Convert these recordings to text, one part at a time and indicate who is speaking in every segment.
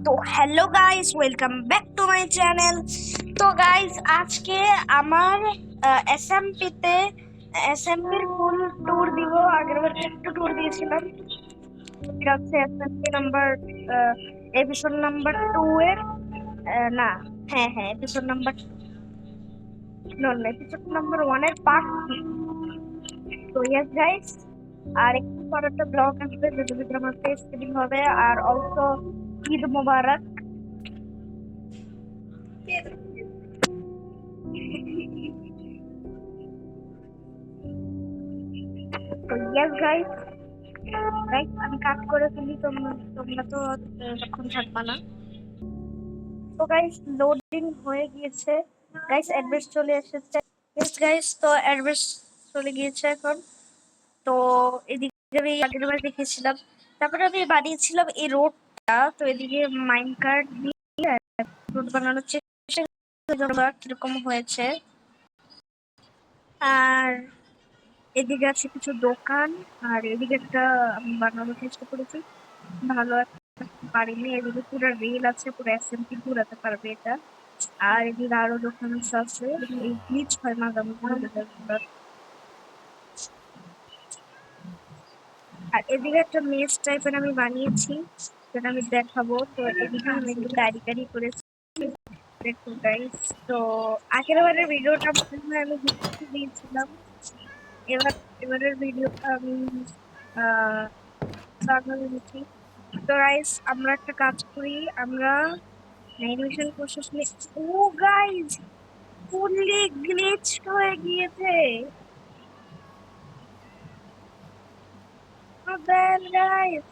Speaker 1: তো hello guys, welcome back to my channel. তো guys, আজকে আমার এসএমপিতে এসএমপির ফুল ট্যুর দিব। আগের বার একটু ট্যুর দিয়েছিলাম। এটা হচ্ছে এসএমপি নাম্বার এপিসোড নাম্বার 2 এর না, হ্যাঁ এপিসোড নাম্বার এপিসোড নাম্বার 1 এর পার্ট 2। তো ইয়েস গাইস, আর একটু পর একটা ব্লগ আসবে যেটার ভিতরে আমার ফেস ফিটিং হবে, আর অলসো ঈদ মোবারক। তো ইয়েস গাইস, আমি কাট করে ফেলি, তোমরা তোমরা তো তখন থাকবা না। তো গাইস, লোডিং হয়ে গিয়েছে। গাইস, অ্যাড্রেস চলে এসেছে। ইয়েস গাইস, তো অ্যাড্রেস চলে গিয়েছে এখন। তো এদিকে আমি আগের বার দেখেছিলাম, তারপরে আমি বানিয়েছিলাম এই রোডটা। তো এদিকে মাইনকার্ট দিয়ে রোড বানানোর চেষ্টা কিরকম হয়েছে। আর এদিকে আছে কিছু দোকান, আর এদিকে একটা আমি বানানোর চেষ্টা করেছি, ভালো পারিনি। এদিকে পুরো রেল আছে, পুরো এসএমপি ঘুরাতে পারবে এটা। আর এদিকে আরো দোকান আছে, এই গ্লিচ হয় মাঝে মাঝে। আর এদিকে একটা মেজ টাইপের আমি বানিয়েছি, যেটা আমি দেখাবো। তো এদিকে আমি একটু গাড়ি গাড়ি করেছি, দেখুন গাইস। তো আগের বারের ভিডিওটা মনে হয় আমি দিয়েছিলাম। এবার এবারের ভিডিওটা আমি আহ বানানো দিচ্ছি। তো গাইস, আমরা একটা কাজ করি, আমরা অ্যানিমেশন প্রসেস নিয়ে। ও গাইস, ফুললি গ্লিচ হয়ে গিয়েছে। দেন গাইস,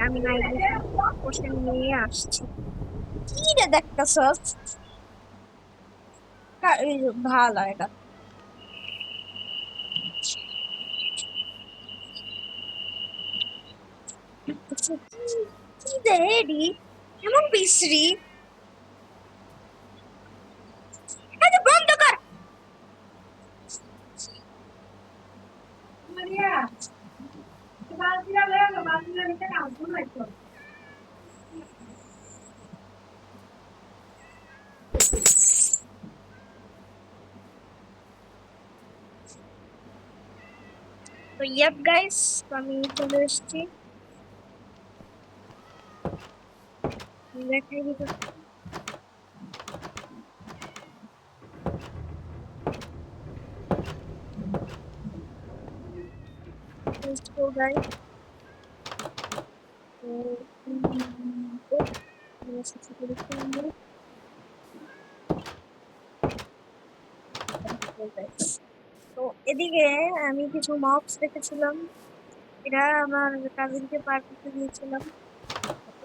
Speaker 1: আমি নাইট্রেশন পোষণ নিয়ে আসছি। কি রে দেখতেছস? ভালো এটা। আচ্ছা, কি কি দে এডি এমন বিশ্রী? এটা বন্ধ কর। মারিয়া, বালতিটা লয়ে আনো, বালতিটা নিতে না ভুল হইতো। তো ইয়াপ গাইস, আমি চলে এসেছি। দেখাই দিতে। Let's go guys. তো তো এদিকে আমি কিছু মপস দেখেছিলাম, এটা আমার কাজিনকে পার্ক করতে দিয়েছিলাম।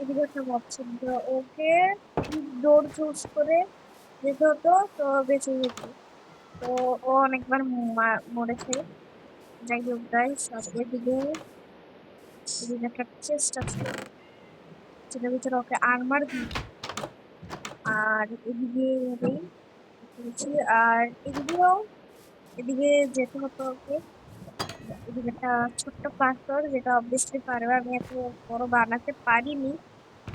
Speaker 1: এদিকে একটা মপ ছিল, তো ওকে ডোর চুজ করে যেতে হতো, তো বেঁচে যেত। তো ও অনেকবার মরেছে। যাই হোক গাইস, এদিকে এদিকে একটা চেস্ট আছে, যেটার ভিতরে ওকে আর্মার দিই। আর এদিকে এভাবেই করেছি। আর এদিকেও এদিকে যেতে হতো ওকে। এদিকে একটা ছোট্ট পাথর, যেটা অবভিয়াসলি পারবে, আমি এত বড় বানাতে পারিনি।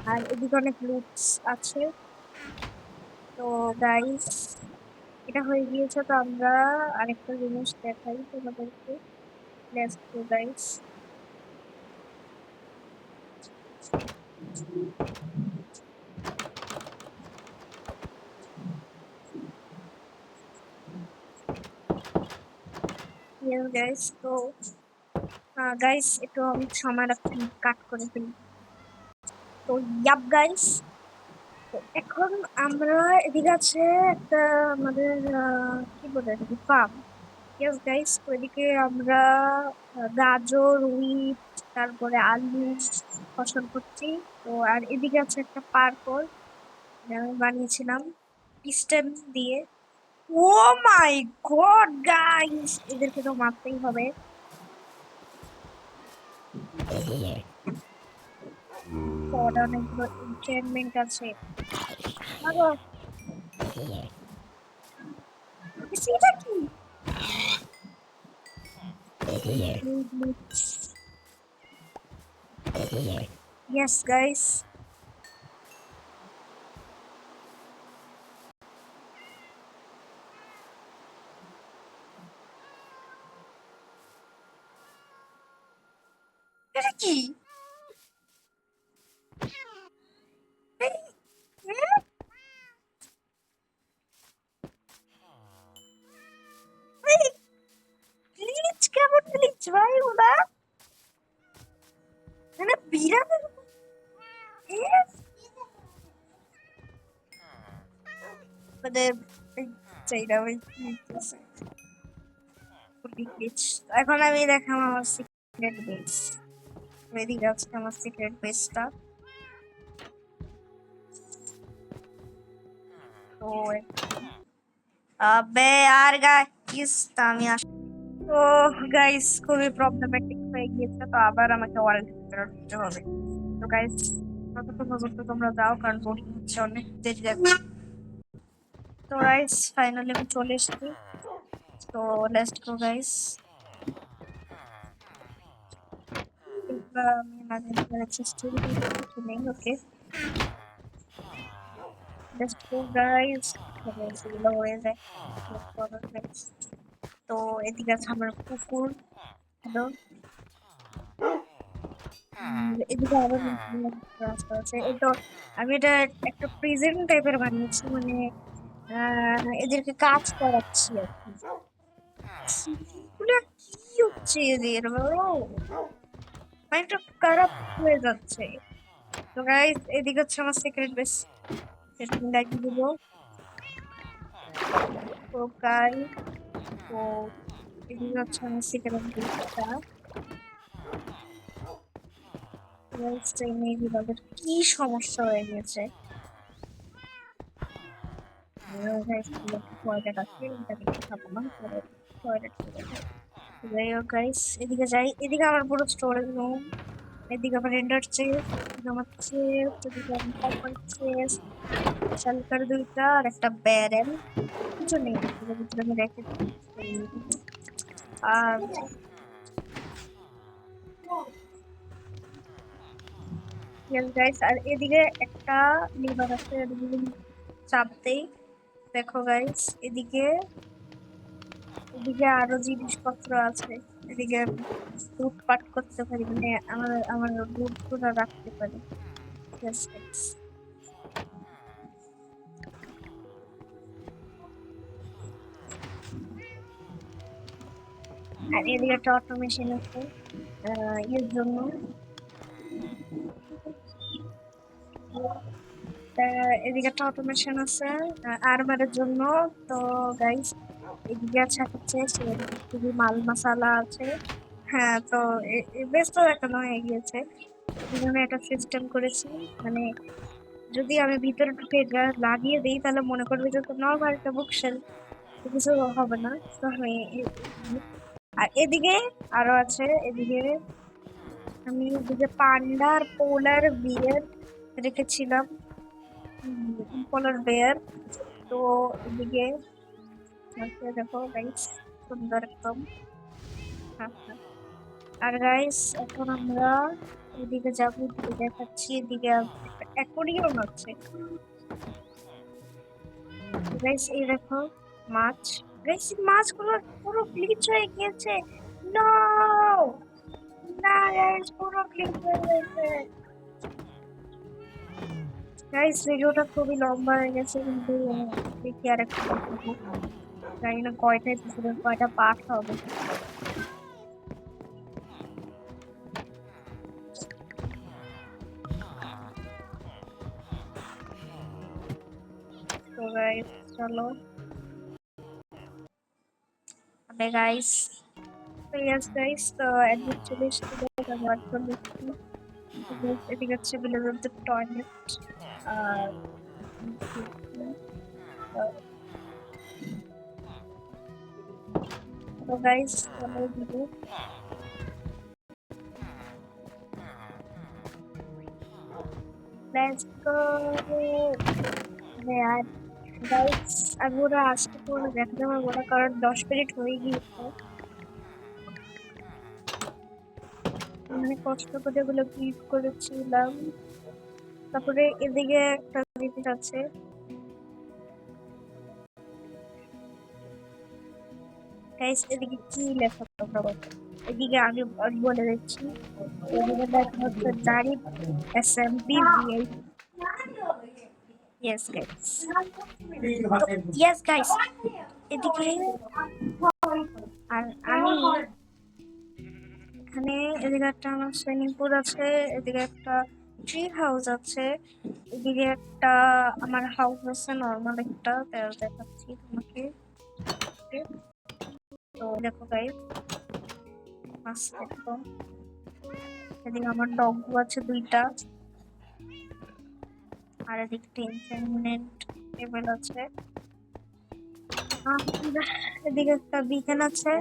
Speaker 1: আর এদিকে অনেক লুটস আছে। তো গাইস, এটা হয়ে গিয়েছে। তো আমরা আরেকটা জিনিস দেখাই তোমাদেরকে। Let's go guys. Yes guys, তো গাইস একটু আমি সময় রাখছি, কাট করে ফেলি। তো ইয়াপ গাইস, তো এখন আমরা এদিকে আছে একটা আমাদের কি বলে এটাকে, ফার্ম। ইয়েস গাইস, তো এদিকে আমরা গাজর, উইট, তারপরে আলু ফসল করছি। তো আর এদিকে আছে একটা পার্কর, আমি বানিয়েছিলাম পিস্টন দিয়ে। ও মাই গড গাইস, এদেরকে তো মারতেই হবে। পরে অনেকগুলো এনচেন্টমেন্ট আছে। আগো সেটা কি? ইয়েস গাইস, এটা কি? এই, গ্লিচ, কেমন গ্লিচ ভাই ওটা? মানে বিড়ালের মানে চাইনা ভাই গ্লিচ। এখন আমি দেখাম আমার সিক্রেট বেস। এদিকে আছে আমার সিক্রেট বেসটা। তো আবে আর গাইস, আমি তো গাইস খুবই প্রবলেমেটিক হয়ে গিয়েছে, তো আবার আমাকে ওয়ার্ল্ড ফেরত দিতে হবে। তো গাইস ততক্ষণ পর্যন্ত তোমরা যাও, কারণ বোরিং হচ্ছে, অনেক দেরি যাচ্ছে। তো গাইস ফাইনালি আমি চলে এসেছি। তো লেটস গো গাইস। আমি মাঝে মাঝে স্টোরি কিছু নেই, ওকে লেটস গো গাইস। এগুলো হয়ে যায়। তো এদিকে আছে আমার কুকুর। হ্যালো, এদিকে আরো রাস্তা আছে। এই তো আমি এটা একটা প্রিজন টাইপের বানিয়েছি, মানে এদেরকে কাজ করাচ্ছি আর কি। এগুলো কি হচ্ছে এদের, মাইন্ডটা খারাপ হয়ে যাচ্ছে। তো গাইস এদিকে হচ্ছে আমার সিক্রেট বেস, সেটা আমি লাগিয়ে দেবো। তো গাইস, তো এদিকে হচ্ছে আমার সিক্রেট বেসটা। কি সমস্যা হয়ে গেছে? টয়লেট আছে, খাবো না, টয়লেট করে খাই। যাই হোক গাইস, এদিকে যাই। এদিকে আমার পুরো স্টোরেজ রুম, এদিকে আমার রেন্ডার চেস্ট, এদিকে আমার চেস্ট, এদিকে আমার কপার চেস্ট, শালকার দুইটা আর একটা ব্যারেল। কিছু নেই, এগুলোর ভিতরে আমি রেখে দিচ্ছি। আর গাইস, আর এদিকে একটা লিভার আছে, এদিকে যদি চাপ দেই, দেখো গাইস, এদিকে এদিকে আরো জিনিসপত্র আছে। এদিকে লুটপাট করতে পারি, মানে আমার আমার লুট গুলো রাখতে পারি। Yes, yes. আর এদিকে একটা অটোমেশন আছে এর জন্য, এদিকে একটা অটোমেশন আছে আর্মারের জন্য। তো গাইস এদিকে আছে হচ্ছে খুবই মাল মশালা আছে। হ্যাঁ, তো বেশ তো দেখানো হয়ে গিয়েছে। এদিকে আমি একটা সিস্টেম করেছি, মানে যদি আমি ভিতরে ঢুকে এটা লাগিয়ে দিই, তাহলে মনে করবে যে তো নর্মাল একটা বুকশেল, কিছু হবে না। তো আমি আর এদিকে আরো আছে। এদিকে আমি এদিকে পান্ডা আর পোলার বিয়ার রেখেছিলাম, পোলার বেয়ার। তো এদিকে আছে, দেখো গাইস, সুন্দর একদম। হ্যাঁ, হ্যাঁ। আর গাইস এখন আমরা এদিকে যাবো, এদিকে দেখাচ্ছি। এদিকে একটা অ্যাকোরিয়াম আছে গাইস, এই দেখো মাছ। গাইস মাছগুলো পুরো গ্লিচ হয়ে গিয়েছে। নো, না গাইস, পুরো গ্লিচ হয়ে গেছে। গাইস ভিডিওটা খুবই লম্বা হয়ে গেছে, কিন্তু দেখি আর একটা দেখাবো। জানি না কয়টা এপিসোডের কয়টা পার্ট হবে। তো গাইস চলো, আবে গাইস, তো ইয়েস গাইস, তো অ্যাডমিট চলে এসেছে, ব্যবহার করে দেখছি। এদিকে হচ্ছে বিলের টয়লেট। আর তো গাইস চলো এদিকে। Let's go. यार गाइस আমি ওরা আসতে পুরো দেখাতে পারবো না কারণ 10 মিনিট হয়ে গিয়েছে। অনেক কষ্ট করে এগুলো ক্লিক করেছিলাম। তারপরে এদিকে একটা জিনিস আছে, গাইস এদিকে কি লেখা তোমরা বলো। এদিকে আমি বলে দিচ্ছি, এদিকে লেখা হচ্ছে Zarif SMB VI. Yes guys, yes guys এদিকে। আর আমি এখানে এদিকে একটা আমার সুইমিং পুল আছে, এদিকে একটা ট্রি হাউস আছে, এদিকে একটা আমার হাউস আছে নর্মাল একটা, দেখাচ্ছি তোমাকে। তো দেখো গাইস মাস্ট একদম। এদিকে আমার ডগু আছে 2টা, আর এদিকে টেন্ট টেবিল আছে। এদিকে একটা বিকেন আছে,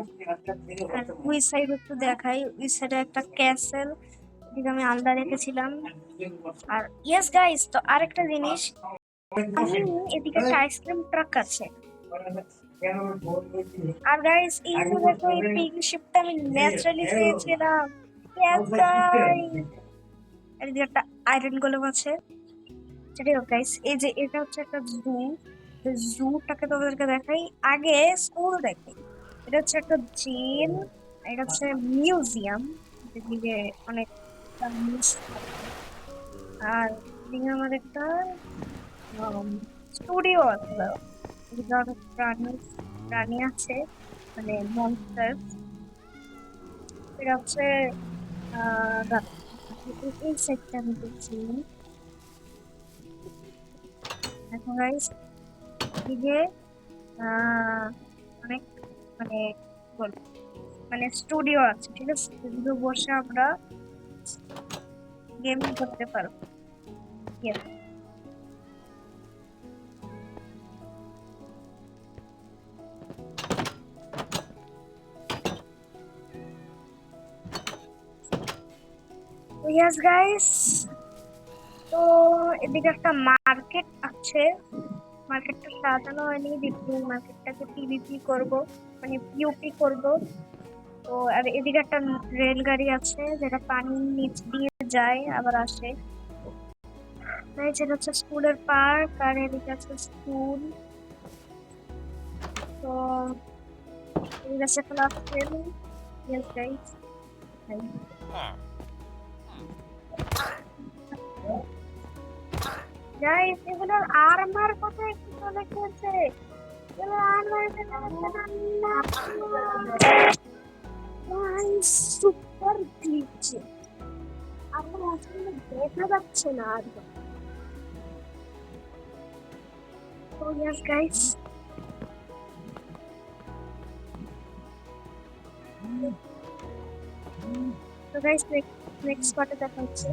Speaker 1: আর ওই সাইড একটু দেখাই, ওই সাইডে একটা ক্যাসেল, এদিকে আমি আলাদা রেখেছিলাম। আর ইয়েস গাইস, তো আরেকটা জিনিস, আমি এদিকে একটা আইসক্রিম ট্রাক আছে। আর গাইস এই যে দেখো এই পিঙ্ক শিপটা আমি ন্যাচারালি পেয়েছিলাম। ইয়েস গাইস, এদিকে একটা আয়রন গোলেম আছে। যাই হোক গাইস, এই যে এটা হচ্ছে একটা জুটাকে তোমাদেরকে দেখাই, আগে স্কুল দেখাই। এটা হচ্ছে একটা জেল, এটা হচ্ছে মিউজিয়াম, যেদিকে অনেক আর এদিকে আমার একটা স্টুডিও আছে, এদিকে অনেক প্রাণী আছে, মানে মনস্টার। এটা হচ্ছে এই সেটটা আমি দেখছি। এখন গাইস এদিকে অনেক মানে বলবো, মানে স্টুডিও আছে, ঠিক আছে, স্টুডিও বসে আমরা গেমিং করতে পারবো। Yes. Yes guys, তো এদিকে একটা মার্কেট আছে, মার্কেটটা সাজানো হয়নি, দেখি মার্কেটটাকে পিভিপি করব, মানে পিওপি করব। তো আর এদিকে একটা রেলগাড়ি আছে যেটা পানির নিচ দিয়ে যায় আবার আসে। যেটা হচ্ছে স্কুলের পার্ক, আর এদিকে আছে স্কুল। তো এদিকে আছে ক্লাস 10। Yes guys, গাইস এগুলোর আর্মার কথা একটু চলে গেছে, এগুলোর আর্মার সুপার গ্লিচ, আমার আসলে দেখা যাচ্ছে না আর। তো ইয়েস গাইস, তো গাইস নেক্সট পার্টে দেখা হচ্ছে।